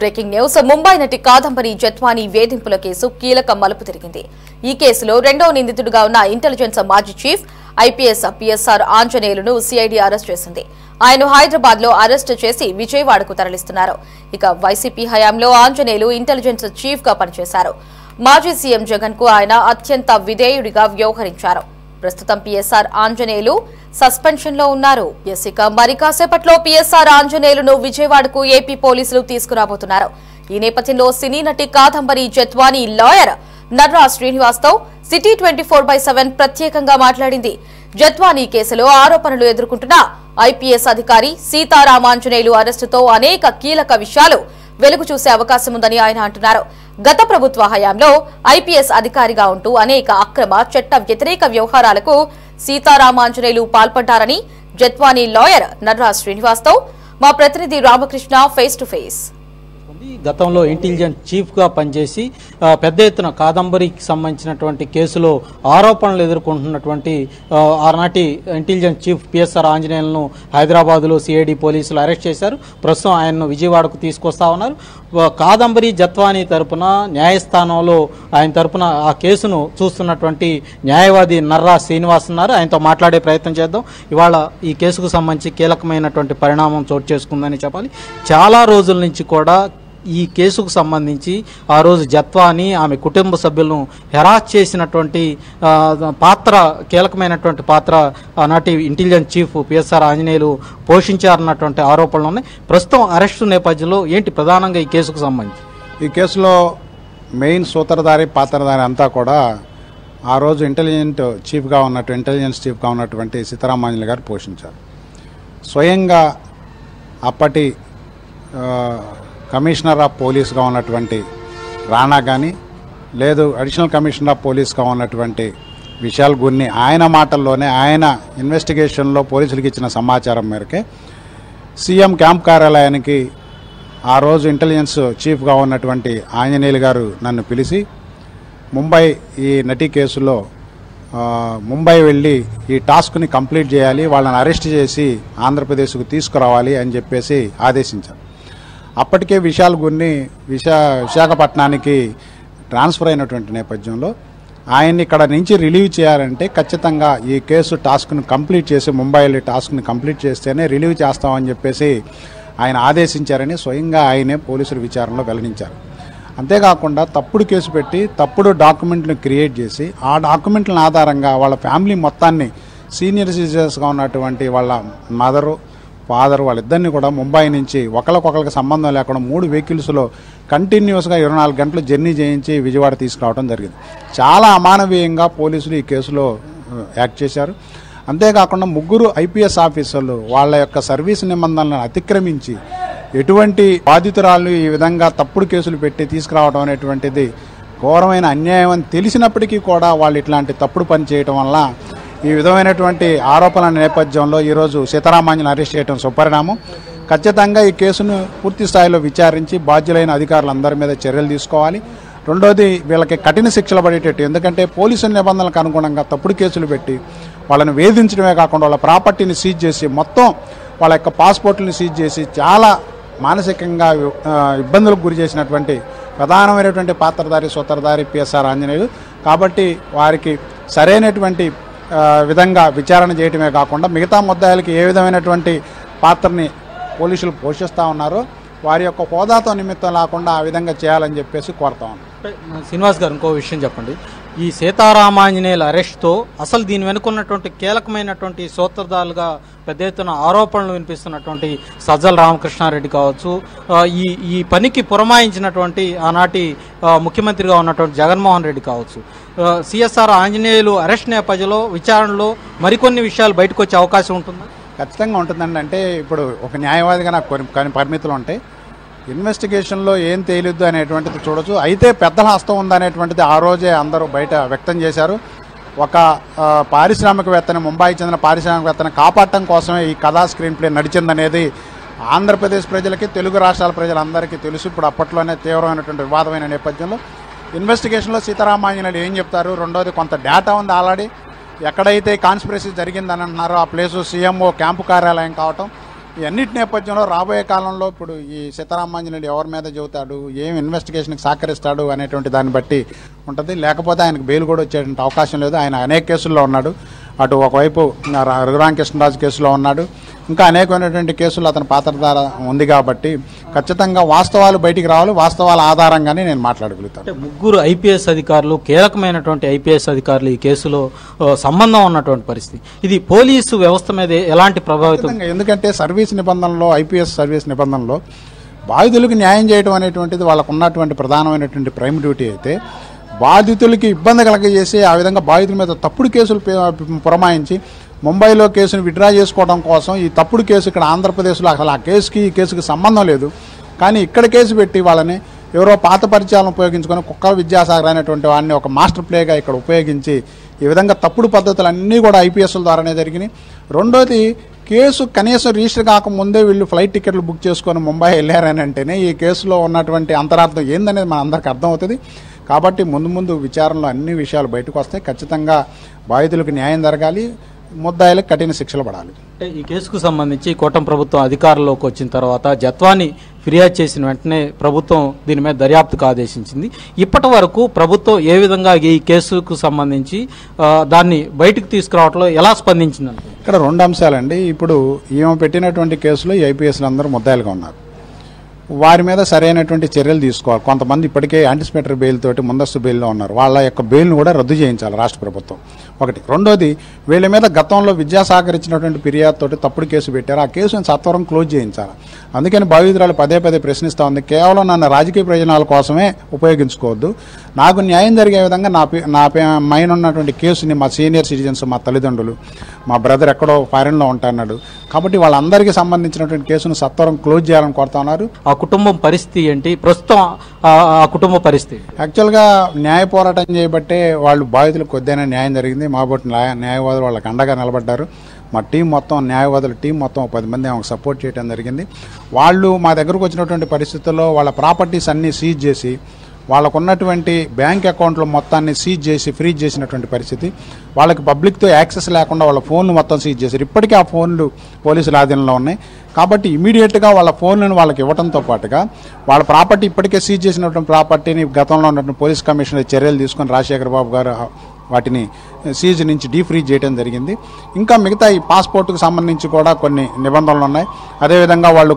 Breaking news. Mumbai నటి కాదంబరి జత్వానీ వేధింపుల case కీలక మలుపు తిరిగింది. ఈ కేసులో రెండవ నిందితుడిగా ఉన్న ఇంటెలిజెన్స్ మాజీ చీఫ్ ఐపీఎస్ పిఎస్ఆర్ ఆంజనేయులను సిఐడి అరెస్ట్ చేసింది. ఆయన హైదరాబాద్ లో అరెస్టు చేసి విజయవాడకు తరలిస్తున్నారు. ఇక వైసీపీ హయాంలో ఆంజనేయులు ఇంటెలిజెన్స్ చీఫ్ గా పనిచేశారు. మాజీ సీఎం జగన్ కు ఆయన అత్యంత విధేయుడిగా వ్యవహరించారు. ప్రస్తుతం పిఎస్ఆర్ ఆంజనేయులు సస్పెన్షన్ లో ఉన్నారు. ఇక మరి కాసేపట్లో పిఎస్ఆర్ ఆంజనేయులను విజయవాడకు ఏపీ పోలీసులు తీసుకురాబోతున్నారు. ఈ నేపథ్యంలో సినీ నటి కాదంబరి జత్వానీ లాయర్ నర్రా శ్రీనివాస్ తో సిటీ 24/7 ప్రత్యేకంగా మాట్లాడింది. జత్వానీ కేసులో ఆరోపణలు ఎదుర్కొంటున్న ఐపీఎస్ అధికారి సీతారామాంజనేయులు అరెస్టుతో అనేక కీలక విషయాలు వెలుగు చూసే అవకాశం ఉందని ఆయన అంటున్నారు. గత ప్రభుత్వ హయాంలో ఐపీఎస్ అధికారిగా ఉంటూ అనేక అక్రమ చట్ట వ్యతిరేక వ్యవహారాలకు సీతారామాంజనేయులు పాల్పడ్డారని జత్వానీ లాయర్ నర్రా శ్రీనివాస్ తో మా ప్రతినిధి రామకృష్ణ ఫేస్ టు ఫేస్. గతంలో ఇంటెలిజెన్స్ చీఫ్ గా పనిచేసి పెద్ద ఎత్తున కాదంబరికి సంబంధించినటువంటి కేసులో ఆరోపణలు ఎదుర్కొంటున్నటువంటి ఆనాటి ఇంటెలిజెన్స్ చీఫ్ పిఎస్ఆర్ ఆంజనేయులను హైదరాబాద్ లో సిఐడి పోలీసులు అరెస్ట్ చేశారు. ప్రస్తుతం ఆయన్ను విజయవాడకు తీసుకొస్తా ఉన్నారు. కాదంబరి జత్వానీ తరపున న్యాయస్థానంలో ఆయన తరపున ఆ కేసును చూస్తున్నటువంటి న్యాయవాది నర్రా శ్రీనివాస్ ఉన్నారు. ఆయనతో మాట్లాడే ప్రయత్నం చేద్దాం. ఇవాళ ఈ కేసుకు సంబంధించి కీలకమైనటువంటి పరిణామం చోటు చేసుకుందని చెప్పాలి. చాలా రోజుల నుంచి కూడా ఈ కేసుకు సంబంధించి ఆ రోజు జత్వానీ ఆమె కుటుంబ సభ్యులను హెరాస్ చేసినటువంటి పాత్ర, కీలకమైనటువంటి పాత్ర ఆనాటి ఇంటెలిజెన్స్ చీఫ్ పిఎస్ఆర్ ఆంజనేయులు పోషించారన్నటువంటి ఆరోపణలు ఉన్నాయి. ప్రస్తుతం అరెస్టు నేపథ్యంలో ఏంటి ప్రధానంగా ఈ కేసుకు సంబంధించి? ఈ కేసులో మెయిన్ సూత్రధారి పాత్రధారి అంతా కూడా ఆ రోజు ఇంటెలిజెన్స్ చీఫ్గా ఉన్నటువంటి సీతారామాంజనేయులు గారు పోషించారు. స్వయంగా అప్పటి కమిషనర్ ఆఫ్ పోలీస్గా ఉన్నటువంటి రాణా కానీ లేదు అడిషనల్ కమిషనర్ ఆఫ్ పోలీస్గా ఉన్నటువంటి విశాల్ గున్ని ఆయన మాటల్లోనే ఆయన ఇన్వెస్టిగేషన్లో పోలీసులకు ఇచ్చిన సమాచారం మేరకే సీఎం క్యాంప్ కార్యాలయానికి ఆ రోజు ఇంటెలిజెన్స్ చీఫ్గా ఉన్నటువంటి ఆంజనేయులు గారు నన్ను పిలిచి ముంబై ఈ నటి కేసులో ముంబై వెళ్ళి ఈ టాస్క్ని కంప్లీట్ చేయాలి, వాళ్ళని అరెస్ట్ చేసి ఆంధ్రప్రదేశ్కు తీసుకురావాలి అని చెప్పేసి ఆదేశించారు. అప్పటికే విశాల్ గున్ని విశాఖపట్నానికి ట్రాన్స్ఫర్ అయినటువంటి నేపథ్యంలో ఆయన్ని ఇక్కడ నుంచి రిలీవ్ చేయాలంటే ఖచ్చితంగా ఈ కేసు టాస్క్ను కంప్లీట్ చేసి ముంబై వెళ్ళి టాస్క్ని కంప్లీట్ చేస్తేనే రిలీవ్ చేస్తామని చెప్పేసి ఆయన ఆదేశించారని స్వయంగా ఆయనే పోలీసుల విచారణలో వెల్లడించారు. అంతేకాకుండా తప్పుడు కేసు పెట్టి తప్పుడు డాక్యుమెంట్లను క్రియేట్ చేసి ఆ డాక్యుమెంట్ల ఆధారంగా వాళ్ళ ఫ్యామిలీ మొత్తాన్ని సీనియర్ సిటిజన్స్గా ఉన్నటువంటి వాళ్ళ మదరు ఫాదర్ వాళ్ళిద్దరిని కూడా ముంబై నుంచి ఒకరికొకరికి సంబంధం లేకుండా 3 వెహికల్స్లో కంటిన్యూస్గా 24 గంటలు జర్నీ చేయించి విజయవాడ తీసుకురావడం జరిగింది. చాలా అమానవీయంగా పోలీసులు ఈ కేసులో యాక్ట్ చేశారు. అంతేకాకుండా 3 ఐపీఎస్ ఆఫీసర్లు వాళ్ళ యొక్క సర్వీస్ నిబంధనలను అతిక్రమించి ఎటువంటి బాధితురాలు ఈ విధంగా తప్పుడు కేసులు పెట్టి తీసుకురావడం అనేటువంటిది ఘోరమైన అన్యాయం అని తెలిసినప్పటికీ కూడా వాళ్ళు ఇట్లాంటి తప్పుడు పని చేయడం వల్ల ఈ విధమైనటువంటి ఆరోపణల నేపథ్యంలో ఈరోజు సీతారామాంజనేయులను అరెస్ట్ చేయడం సుపరిణామం. ఖచ్చితంగా ఈ కేసును పూర్తి స్థాయిలో విచారించి బాధ్యులైన అధికారులందరి మీద చర్యలు తీసుకోవాలి. రెండోది వీళ్ళకి కఠిన శిక్షలు పడేటట్టు, ఎందుకంటే పోలీసు నిబంధనలకు అనుగుణంగా తప్పుడు కేసులు పెట్టి వాళ్ళని వేధించడమే కాకుండా వాళ్ళ ప్రాపర్టీని సీజ్ చేసి మొత్తం వాళ్ళ యొక్క పాస్పోర్ట్లను సీజ్ చేసి చాలా మానసికంగా ఇబ్బందులకు గురి చేసినటువంటి ప్రధానమైనటువంటి పాత్రధారి సూత్రధారి పిఎస్ఆర్ ఆంజనేయులు. కాబట్టి వారికి సరైనటువంటి విధంగా విచారణ చేయటమే కాకుండా మిగతా ముద్దాయిలకి ఏ విధమైనటువంటి పాత్రని పోలీసులు పోషిస్తూ ఉన్నారో వారి యొక్క హోదాతో నిమిత్తం లేకుండా ఆ విధంగా చేయాలని చెప్పేసి కోరుతా ఉన్నాం. శ్రీనివాస్ గారు, ఇంకో విషయం చెప్పండి. ఈ సీతారామాంజనేయుల అరెస్ట్తో అసలు దీని వెనుకున్నటువంటి కీలకమైనటువంటి సూత్రధారులుగా పెద్ద ఎత్తున ఆరోపణలు వినిపిస్తున్నటువంటి సజ్జల రామకృష్ణారెడ్డి కావచ్చు, ఈ పనికి పురమాయించినటువంటి ఆనాటి ముఖ్యమంత్రిగా ఉన్నటువంటి జగన్మోహన్ రెడ్డి కావచ్చు, సిఎస్ఆర్ ఆంజనేయులు అరెస్ట్ నేపథ్యంలో విచారణలో మరికొన్ని విషయాలు బయటకు వచ్చే అవకాశం ఉంటుందా? ఖచ్చితంగా ఉంటుందండి. అంటే ఇప్పుడు ఒక న్యాయవాదిగా నాకు కొన్ని పరిమితులు ఉంటాయి. ఇన్వెస్టిగేషన్లో ఏం తేలిద్దు అనేటువంటిది చూడొచ్చు. అయితే పెద్దల హస్తం ఉందనేటువంటిది ఆ రోజే అందరూ బయట వ్యక్తం చేశారు. ఒక పారిశ్రామికవేత్తని, ముంబైకి చెందిన పారిశ్రామికవేత్తని కాపాడటం కోసమే ఈ కథా స్క్రీన్ ప్లే నడిచిందనేది ఆంధ్రప్రదేశ్ ప్రజలకి, తెలుగు రాష్ట్రాల ప్రజలందరికీ తెలుసు. ఇప్పుడు అప్పట్లోనే తీవ్రమైనటువంటి వివాదమైన నేపథ్యంలో ఇన్వెస్టిగేషన్లో సీతారామాంజనేయులు ఏం చెప్తారు? రెండోది కొంత డేటా ఉంది ఆల్రెడీ. ఎక్కడైతే కాన్స్పిరసీ జరిగిందని అంటున్నారో ఆ ప్లేసు సీఎంఓ క్యాంపు కార్యాలయం కావటం, ఈ అన్నిటి నేపథ్యంలో రాబోయే కాలంలో ఇప్పుడు ఈ సీతారామాంజనేయులు ఎవరి మీద చెబుతాడు, ఏం ఇన్వెస్టిగేషన్కి సహకరిస్తాడు అనేటువంటి దాన్ని బట్టి ఉంటుంది. లేకపోతే ఆయనకు బెయిల్ కూడా వచ్చేటువంటి అవకాశం లేదు. ఆయన అనేక కేసుల్లో ఉన్నాడు. అటు ఒకవైపు రఘురామకృష్ణరాజు కేసులో ఉన్నాడు, ఇంకా అనేకమైనటువంటి కేసులు అతని పాత్రధార ఉంది. కాబట్టి ఖచ్చితంగా వాస్తవాలు బయటికి రావాలి. వాస్తవాల ఆధారంగానే నేను మాట్లాడగలుగుతాను. ముగ్గురు ఐపీఎస్ అధికారులు, కీలకమైనటువంటి ఐపీఎస్ అధికారులు ఈ కేసులో సంబంధం ఉన్నటువంటి పరిస్థితి. ఇది పోలీసు వ్యవస్థ మీద ఎలాంటి ప్రభావితం? ఎందుకంటే సర్వీస్ నిబంధనలో, ఐపీఎస్ సర్వీస్ నిబంధనలో బాధితులకు న్యాయం చేయడం అనేటువంటిది వాళ్ళకు ఉన్నటువంటి ప్రధానమైనటువంటి ప్రైమ్ డ్యూటీ అయితే, బాధితులకి ఇబ్బంది కలగజేసి ఆ విధంగా బాధితుల మీద తప్పుడు కేసులు పురమాయించి ముంబైలో కేసును విత్డ్రా చేసుకోవడం కోసం ఈ తప్పుడు కేసు ఇక్కడ ఆంధ్రప్రదేశ్లో అసలు ఆ కేసుకి ఈ కేసుకి సంబంధం లేదు, కానీ ఇక్కడ కేసు పెట్టి వాళ్ళని ఎవరో పాత పరిచయాలను ఉపయోగించుకొని కుక్కల విద్యాసాగర్ అనేటువంటి వాడిని ఒక మాస్టర్ ప్లేగా ఇక్కడ ఉపయోగించి ఈ విధంగా తప్పుడు పద్ధతులన్నీ కూడా ఐపీఎస్ల ద్వారానే జరిగినాయి. రెండోది, కేసు కనీసం రిజిస్టర్ కాకముందే వీళ్ళు ఫ్లైట్ టికెట్లు బుక్ చేసుకొని ముంబై వెళ్ళారని అంటేనే ఈ కేసులో ఉన్నటువంటి అంతరార్థం ఏందనేది మన అందరికీ అర్థమవుతుంది. కాబట్టి ముందు విచారణలో అన్ని విషయాలు బయటకు వస్తాయి. ఖచ్చితంగా బాధితులకు న్యాయం జరగాలి, ముద్దాయిలకు కఠిన శిక్షలు పడాలి. ఈ కేసుకు సంబంధించి కూటమి ప్రభుత్వం అధికారంలోకి వచ్చిన తర్వాత జత్వాని ఫిర్యాదు చేసిన వెంటనే ప్రభుత్వం దీని మీద దర్యాప్తుకు ఆదేశించింది. ఇప్పటి వరకు ప్రభుత్వం ఏ విధంగా ఈ కేసుకు సంబంధించి దాన్ని బయటకు తీసుకురావడంలో ఎలా స్పందించిందంటే, ఇక్కడ రెండు అంశాలండి. ఇప్పుడు ఈమె పెట్టినటువంటి కేసులో ఈ ఐపీఎస్లు అందరూ ముద్దాయిలుగా ఉన్నారు. వారి మీద సరైనటువంటి చర్యలు తీసుకోవాలి. కొంతమంది ఇప్పటికే యాంటిసిపేటరీ బెయిల్ తోటి ముందస్తు బెయిల్లో ఉన్నారు. వాళ్ళ యొక్క బెయిల్ను కూడా రద్దు చేయించాలి రాష్ట్ర ప్రభుత్వం, ఒకటి. రెండోది, వీళ్ళ మీద గతంలో విద్యాసాగర్ ఇచ్చినటువంటి ఫిర్యాదుతోటి తప్పుడు కేసు పెట్టారు. ఆ కేసును సత్వరం క్లోజ్ చేయించాలి. అందుకని బాధితురాలు పదే ప్రశ్నిస్తూ ఉంది, కేవలం నన్ను రాజకీయ ప్రయోజనాల కోసమే ఉపయోగించుకోవద్దు, నాకు న్యాయం జరిగే విధంగా నా మైన ఉన్నటువంటి కేసుని మా సీనియర్ సిటిజన్స్, మా తల్లిదండ్రులు, మా బ్రదర్ ఎక్కడో ఫారెన్లో ఉంటాడు, కాబట్టి వాళ్ళందరికీ సంబంధించినటువంటి కేసును సత్వరం క్లోజ్ చేయాలని కోరుతా ఉన్నారు. ఆ కుటుంబం పరిస్థితి ఏంటి ప్రస్తుతం? ఆ కుటుంబ పరిస్థితి యాక్చువల్గా న్యాయ పోరాటం చేయబట్టే వాళ్ళు బాధితులకు కొద్దిగా న్యాయం జరిగింది. మా బట్టి న్యాయవాదులు వాళ్ళకి అండగా నిలబడ్డారు. మా టీం మొత్తం, న్యాయవాదుల టీం మొత్తం 10 మంది ఆమెకు సపోర్ట్ చేయడం జరిగింది. వాళ్ళు మా దగ్గరకు వచ్చినటువంటి పరిస్థితుల్లో వాళ్ళ ప్రాపర్టీస్ అన్నీ సీజ్ చేసి, వాళ్ళకు ఉన్నటువంటి బ్యాంక్ అకౌంట్లు మొత్తాన్ని సీజ్ చేసి ఫ్రీజ్ చేసినటువంటి పరిస్థితి. వాళ్ళకి పబ్లిక్తో యాక్సెస్ లేకుండా వాళ్ళ ఫోన్లు మొత్తం సీజ్ చేశారు. ఇప్పటికీ ఆ ఫోన్లు పోలీసుల ఆధీనంలో ఉన్నాయి. కాబట్టి ఇమీడియట్గా వాళ్ళ ఫోన్లను వాళ్ళకి ఇవ్వడంతో పాటుగా వాళ్ళ ప్రాపర్టీ, ఇప్పటికే సీజ్ చేసినటువంటి ప్రాపర్టీని గతంలో ఉన్నటువంటి పోలీస్ కమిషనర్ చర్యలు తీసుకొని రాజశేఖర్ బాబు గారు వాటిని సీజ్ నుంచి డీఫ్రీజ్ చేయడం జరిగింది. ఇంకా మిగతా ఈ పాస్పోర్టుకు సంబంధించి కూడా కొన్ని నిబంధనలు ఉన్నాయి. అదేవిధంగా వాళ్ళు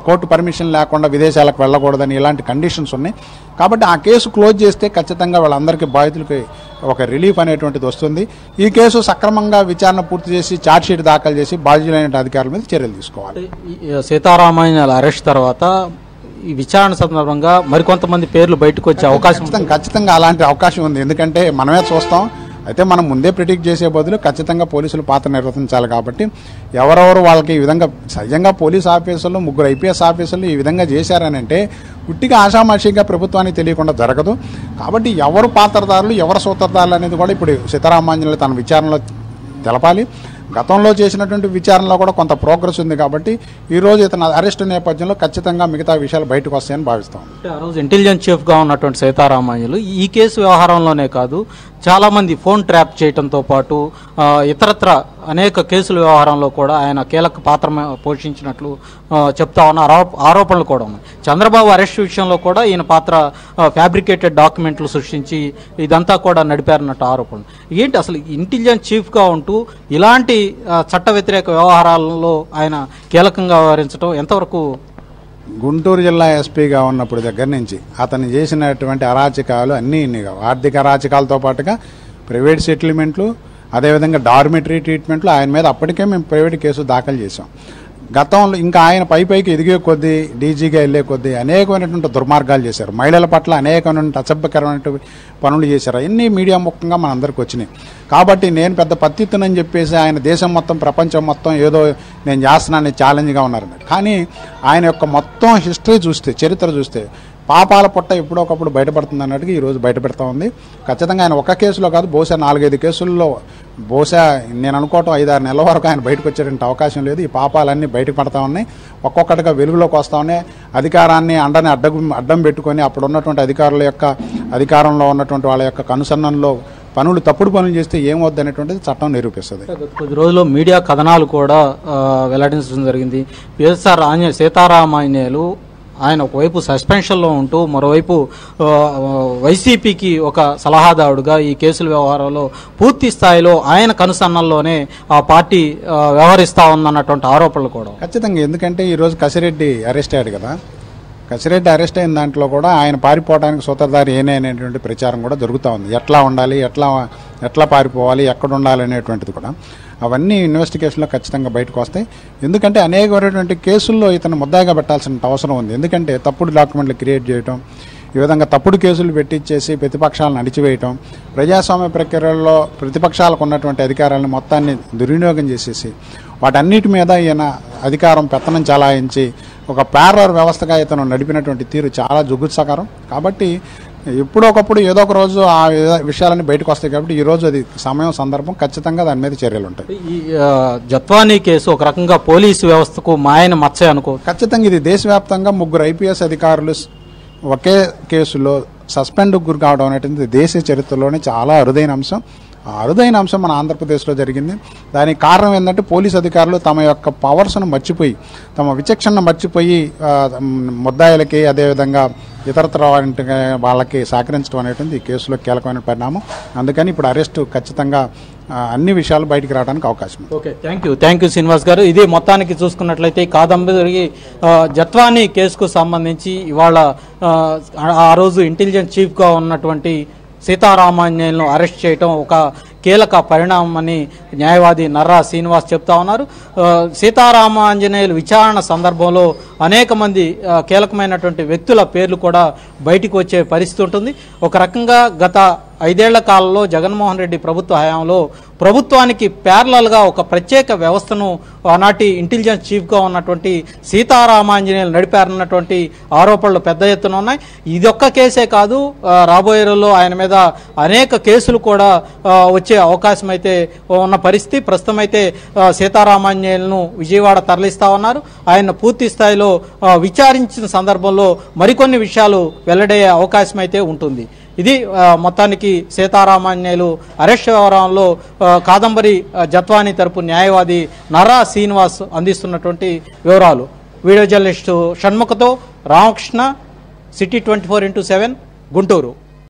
కోర్టు పర్మిషన్ లేకుండా విదేశాలకు వెళ్ళకూడదని ఇలాంటి కండిషన్స్ ఉన్నాయి. కాబట్టి ఆ కేసు క్లోజ్ చేస్తే ఖచ్చితంగా వాళ్ళందరికీ బాధితులకి ఒక రిలీఫ్ అనేటువంటిది వస్తుంది. ఈ కేసు సక్రమంగా విచారణ పూర్తి చేసి ఛార్జ్షీట్ దాఖలు చేసి బాధ్యులైన అధికారుల మీద చర్యలు తీసుకోవాలి. సీతారామాంజనేయుల అరెస్ట్ తర్వాత ఈ విచారణ సందర్భంగా మరికొంతమంది పేర్లు బయటకు వచ్చే అవకాశం ఖచ్చితంగా అలాంటి అవకాశం ఉంది. ఎందుకంటే మనమే చూస్తాం. అయితే మనం ముందే ప్రిడిక్ట్ చేసే బదులు ఖచ్చితంగా పోలీసులు పాత్ర నిర్వర్తించాలి. కాబట్టి ఎవరెవరు వాళ్ళకి ఈ విధంగా సహజంగా పోలీస్ ఆఫీసర్లు, 3 ఐపీఎస్ ఆఫీసర్లు ఈ విధంగా చేశారని అంటే ఉట్టిగా ఆషామాషిగా ప్రభుత్వానికి తెలియకుండా జరగదు. కాబట్టి ఎవరు పాత్రదారులు, ఎవరు సూత్రధారులు అనేది కూడా ఇప్పుడు సీతారామాంజనేయులు తన విచారణలో తెలపాలి. గతంలో చేసినటువంటి విచారణలో కూడా కొంత ప్రోగ్రెస్ ఉంది. కాబట్టి ఈరోజు ఇతను అరెస్టు నేపథ్యంలో ఖచ్చితంగా మిగతా విషయాలు బయటకు వస్తాయని భావిస్తాం. ఆ రోజు ఇంటెలిజెన్స్ చీఫ్గా ఉన్నటువంటి సీతారామాంజనేయులు ఈ కేసు వ్యవహారంలోనే కాదు, చాలామంది ఫోన్ ట్రాప్ చేయడంతో పాటు ఇతరత్ర అనేక కేసుల వ్యవహారంలో కూడా ఆయన కీలక పాత్ర పోషించినట్లు చెప్తా ఉన్న ఆరోపణలు కూడా ఉన్నాయి. చంద్రబాబు అరెస్ట్ విషయంలో కూడా ఈయన పాత్ర ఫ్యాబ్రికేటెడ్ డాక్యుమెంట్లు సృష్టించి ఇదంతా కూడా నడిపారన్నట్టు ఆరోపణలు. ఏంటి అసలు ఇంటెలిజెన్స్ చీఫ్గా ఉంటూ ఇలాంటి చట్ట వ్యతిరేక వ్యవహారాలలో ఆయన కీలకంగా వ్యవహరించడం ఎంతవరకు? గుంటూరు జిల్లా ఎస్పీగా ఉన్నప్పుడు దగ్గర నుంచి అతను చేసినటువంటి అరాచకాలు అన్నీ ఇన్ని కావు. ఆర్థిక అరాచకాలతో పాటుగా ప్రైవేట్ సెటిల్మెంట్లు, అదేవిధంగా డార్మిటరీ ట్రీట్మెంట్లు ఆయన మీద అప్పటికే మేము ప్రైవేట్ కేసు దాఖలు చేసాం. గతంలో ఇంకా ఆయన పైకి ఎదిగే కొద్దీ, డీజీగా వెళ్ళే కొద్దీ అనేకమైనటువంటి దుర్మార్గాలు చేశారు. మహిళల పట్ల అనేకమైనటువంటి అసభ్యకరమైనటువంటి పనులు చేశారు. అన్నీ మీడియా ముఖంగా మనందరికి వచ్చినాయి. కాబట్టి నేను పెద్ద పత్తిత్తునని చెప్పేసి ఆయన దేశం మొత్తం, ప్రపంచం మొత్తం ఏదో నేను చేస్తున్నానని ఛాలెంజ్గా ఉన్నారన్నట్టు. కానీ ఆయన యొక్క మొత్తం హిస్టరీ చూస్తే, చరిత్ర చూస్తే పాపాల పుట్ట ఎప్పుడొకప్పుడు బయటపడుతుంది అన్నట్టుగా ఈరోజు బయటపెడతా ఉంది. ఖచ్చితంగా ఆయన ఒక కేసులో కాదు, బహుశా 4-5 కేసుల్లో, బహుశా నేను అనుకోవటం 5-6 నెలల వరకు ఆయన బయటకు వచ్చేటువంటి అవకాశం లేదు. ఈ పాపాలన్నీ బయటకు పడతా ఉన్నాయి, ఒక్కొక్కటిగా వెలుగులోకి వస్తూ ఉన్నాయి. అధికారాన్ని అడ్డం పెట్టుకొని అప్పుడు ఉన్నటువంటి అధికారుల యొక్క అధికారంలో ఉన్నటువంటి వాళ్ళ యొక్క కనుసన్నల్లో తప్పుడు పనులు చేస్తే ఏమవుద్ది అనేటువంటిది చట్టం నిరూపిస్తుంది. కొద్ది రోజుల్లో మీడియా కథనాలు కూడా వెల్లడించడం జరిగింది. పిఎస్ఆర్ సీతారామాంజనేయులు ఆయన ఒకవైపు సస్పెన్షన్లో ఉంటూ మరోవైపు వైసీపీకి ఒక సలహాదారుడుగా ఈ కేసుల వ్యవహారంలో పూర్తి స్థాయిలో ఆయన కనుసన్నల్లోనే ఆ పార్టీ వ్యవహరిస్తా ఉందన్నటువంటి ఆరోపణలు కూడా ఖచ్చితంగా. ఎందుకంటే ఈరోజు కసిరెడ్డి అరెస్ట్ అయ్యాడు కదా, కసిరెడ్డి అరెస్ట్ అయిన దాంట్లో కూడా ఆయన పారిపోవడానికి సూత్రధారి ఏనే అనేటువంటి ప్రచారం కూడా జరుగుతూ ఉంది. ఎట్లా ఉండాలి, ఎట్లా పారిపోవాలి, ఎక్కడ ఉండాలి అనేటువంటిది కూడా అవన్నీ ఇన్వెస్టిగేషన్లో ఖచ్చితంగా బయటకు వస్తాయి. ఎందుకంటే అనేకమైనటువంటి కేసుల్లో ఇతను ముద్దాయిగా పెట్టాల్సిన అవసరం ఉంది. ఎందుకంటే తప్పుడు డాక్యుమెంట్లు క్రియేట్ చేయటం, ఈ విధంగా తప్పుడు కేసులు పెట్టించేసి ప్రతిపక్షాలను అణిచివేయటం, ప్రజాస్వామ్య ప్రక్రియల్లో ప్రతిపక్షాలకు ఉన్నటువంటి అధికారాలను మొత్తాన్ని దుర్వినియోగం చేసేసి వాటన్నిటి మీద ఈయన అధికారం పెత్తనం చలాయించి ఒక ప్యారలర్ వ్యవస్థగా ఇతను నడిపినటువంటి తీరు చాలా జుగుత్సాకరం. కాబట్టి ఎప్పుడొకప్పుడు ఏదో ఒక రోజు ఆ విషయాలన్నీ బయటకు వస్తాయి. కాబట్టి ఈ రోజు అది సమయం సందర్భం, ఖచ్చితంగా దాని మీద చర్యలు ఉంటాయి. ఈ జత్వానీ కేసు ఒక రకంగా పోలీసు వ్యవస్థకు మాయన మచ్చ అనుకో. ఖచ్చితంగా ఇది దేశవ్యాప్తంగా 3 IPS అధికారులు ఒకే కేసులో సస్పెండ్కు గురి కావడం అనేటువంటి దేశ చరిత్రలోనే చాలా అరుదైన అంశం. ఆ అరుదైన అంశం మన ఆంధ్రప్రదేశ్లో జరిగింది. దానికి కారణం ఏంటంటే పోలీసు అధికారులు తమ యొక్క పవర్స్ను మర్చిపోయి, తమ విచక్షణను మర్చిపోయి ముద్దాయిలకి అదేవిధంగా ఇతరత్ర వాళ్ళకి సహకరించడం అనేటువంటి ఈ కేసులో కీలకమైన పరిణామం. అందుకని ఇప్పుడు అరెస్టు ఖచ్చితంగా అన్ని విషయాలు బయటికి రావడానికి అవకాశం ఉంది. ఓకే, థ్యాంక్ యూ శ్రీనివాస్ గారు. ఇది మొత్తానికి చూసుకున్నట్లయితే కాదంబరి జత్వానీ కేసుకు సంబంధించి ఇవాళ ఆ రోజు ఇంటెలిజెన్స్ చీఫ్గా ఉన్నటువంటి సీతారామాంజనేయులను అరెస్ట్ చేయటం ఒక కీలక పరిణామం అని న్యాయవాది నర్రా శ్రీనివాస్ చెప్తా ఉన్నారు. సీతారామాంజనేయులు విచారణ సందర్భంలో అనేక మంది కీలకమైనటువంటి వ్యక్తుల పేర్లు కూడా బయటకు వచ్చే పరిస్థితి ఉంటుంది. ఒక రకంగా గత 5 ఏళ్ల కాలంలో జగన్మోహన్ రెడ్డి ప్రభుత్వ హయాంలో ప్రభుత్వానికి ప్యారలల్గా ఒక ప్రత్యేక వ్యవస్థను ఆనాటి ఇంటెలిజెన్స్ చీఫ్గా ఉన్నటువంటి సీతారామాంజనేయులు నడిపారన్నటువంటి ఆరోపణలు పెద్ద ఎత్తున ఉన్నాయి. ఇదొక్క కేసే కాదు, రాబోయే రోజుల్లో ఆయన మీద అనేక కేసులు కూడా వచ్చే అవకాశం అయితే ఉన్న పరిస్థితి. ప్రస్తుతం అయితే సీతారామాంజనేయులను విజయవాడ తరలిస్తా ఉన్నారు. ఆయన పూర్తి స్థాయిలో విచారించిన సందర్భంలో మరికొన్ని విషయాలు వెల్లడయ్యే అవకాశం అయితే ఉంటుంది. ఇది మొత్తానికి సీతారామాంజనేయులు అరెస్ట్ వ్యవహారంలో కాదంబరి జత్వానీ తరపు న్యాయవాది నర్రా శ్రీనివాస్ అందిస్తున్నటువంటి వివరాలు. వీడియో జర్నలిస్టు షణ్ముఖతో రామకృష్ణ, సిటీ 24x7 గుంటూరు.